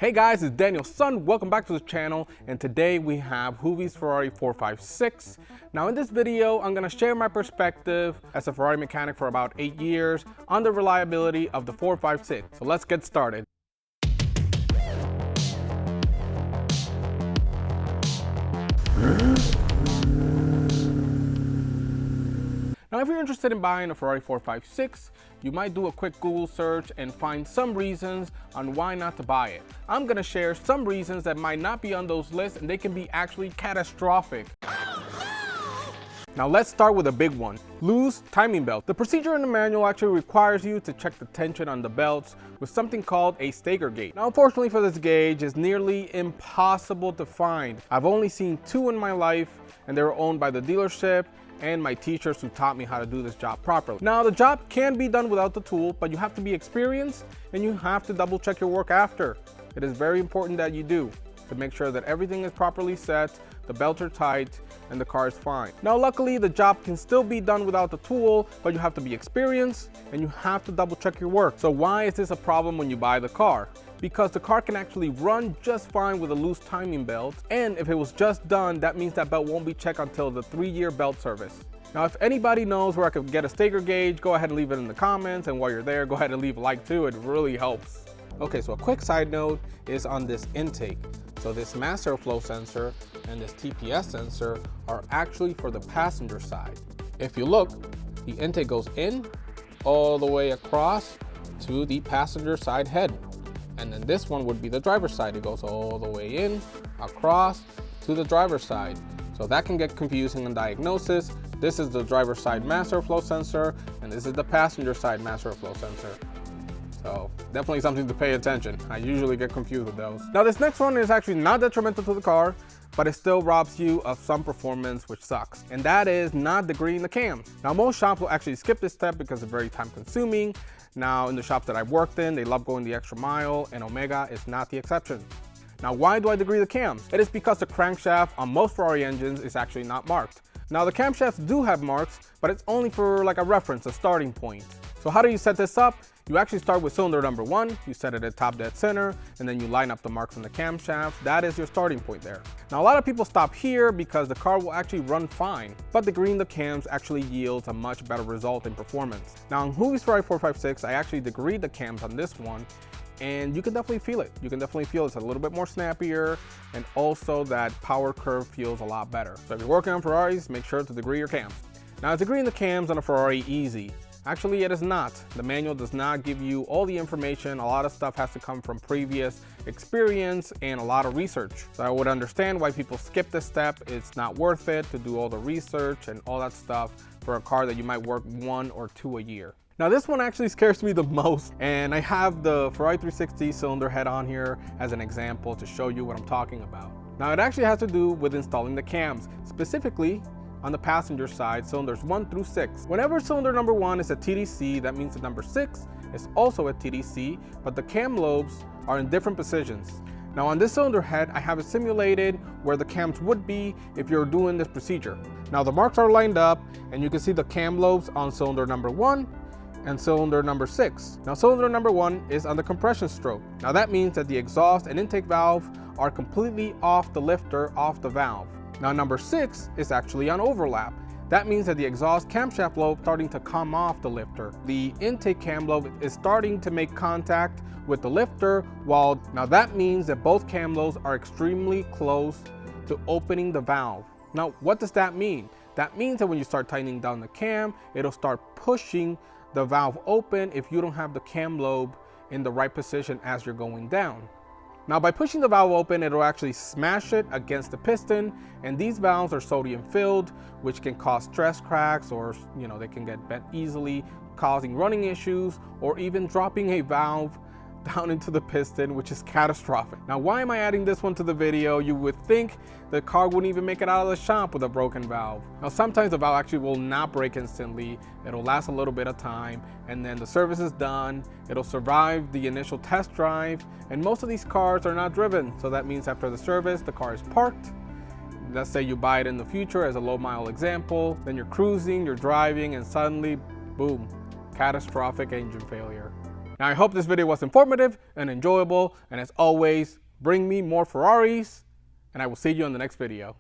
Hey guys, it's Daniel's son. Welcome back to the channel, and today we have Hoovie's Ferrari 456. Now in this video, I'm going to share my perspective as a Ferrari mechanic for about 8 years on the reliability of the 456. So let's get started. Now, if you're interested in buying a Ferrari 456, you might do a quick Google search and find some reasons on why not to buy it. I'm gonna share some reasons that might not be on those lists, and they can be actually catastrophic. Now let's start with a big one, loose timing belt. The procedure in the manual actually requires you to check the tension on the belts with something called a Staker gauge. Now unfortunately for this gauge, it's nearly impossible to find. I've only seen 2 in my life, and they were owned by the dealership and my teachers who taught me how to do this job properly. Now the job can be done without the tool, but you have to be experienced and you have to double check your work after. It is very important that you do, to make sure that everything is properly set, the belts are tight, and the car is fine. Now luckily the job can still be done without the tool, but you have to be experienced and you have to double check your work. So why is this a problem when you buy the car? Because the car can actually run just fine with a loose timing belt, and if it was just done, that means that belt won't be checked until the 3-year belt service. Now if anybody knows where I could get a Staker gauge, go ahead and leave it in the comments, and while you're there, go ahead and leave a like too, it really helps. Okay, so a quick side note is on this intake. So this mass airflow sensor and this TPS sensor are actually for the passenger side. If you look, the intake goes in all the way across to the passenger side head. And then this one would be the driver's side. It goes all the way in, across to the driver's side. So that can get confusing in diagnosis. This is the driver's side mass airflow sensor, and this is the passenger side mass airflow sensor. So definitely something to pay attention. I usually get confused with those. Now this next one is actually not detrimental to the car, but it still robs you of some performance, which sucks. And that is not degreasing the cams. Now most shops will actually skip this step because it's very time consuming. Now in the shops that I've worked in, they love going the extra mile, and Omega is not the exception. Now why do I degree the cams? It is because the crankshaft on most Ferrari engines is actually not marked. Now the camshafts do have marks, but it's only for like a reference, a starting point. So how do you set this up? You actually start with cylinder number 1, you set it at top dead center, and then you line up the marks on the camshaft. That is your starting point there. Now a lot of people stop here because the car will actually run fine, but degreasing the cams actually yields a much better result in performance. Now on Hoovie's Ferrari 456, I actually degreed the cams on this one, and you can definitely feel it. You can definitely feel it's a little bit more snappier, and also that power curve feels a lot better. So if you're working on Ferraris, make sure to degree your cams. Now is degreeing the cams on a Ferrari easy? Actually, it is not. The manual does not give you all the information. A lot of stuff has to come from previous experience and a lot of research. So I would understand why people skip this step. It's not worth it to do all the research and all that stuff for a car that you might work 1 or 2 a year. Now this one actually scares me the most, and I have the Ferrari 360 cylinder head on here as an example to show you what I'm talking about. Now it actually has to do with installing the cams, specifically on the passenger side, cylinders 1 through 6. Whenever cylinder number 1 is at TDC, that means the number 6 is also at TDC, but the cam lobes are in different positions. Now on this cylinder head, I have it simulated where the cams would be if you're doing this procedure. Now the marks are lined up, and you can see the cam lobes on cylinder number 1 and cylinder number 6. Now cylinder number 1 is on the compression stroke. Now that means that the exhaust and intake valve are completely off the lifter, off the valve. Now number 6 is actually on overlap. That means that the exhaust camshaft lobe is starting to come off the lifter. The intake cam lobe is starting to make contact with the lifter, now that means that both cam lobes are extremely close to opening the valve. Now what does that mean? That means that when you start tightening down the cam, it'll start pushing the valve open if you don't have the cam lobe in the right position as you're going down. Now by pushing the valve open, it'll actually smash it against the piston, and these valves are sodium filled, which can cause stress cracks, or they can get bent easily, causing running issues or even dropping a valve down into the piston, which is catastrophic. Now why am I adding this one to the video? You would think the car wouldn't even make it out of the shop with a broken valve. Now sometimes the valve actually will not break instantly. It'll last a little bit of time, and then the service is done. It'll survive the initial test drive, and most of these cars are not driven. So that means after the service, the car is parked. Let's say you buy it in the future as a low mile example, then you're cruising, you're driving, and suddenly, boom, catastrophic engine failure. Now, I hope this video was informative and enjoyable, and as always, bring me more Ferraris, and I will see you in the next video.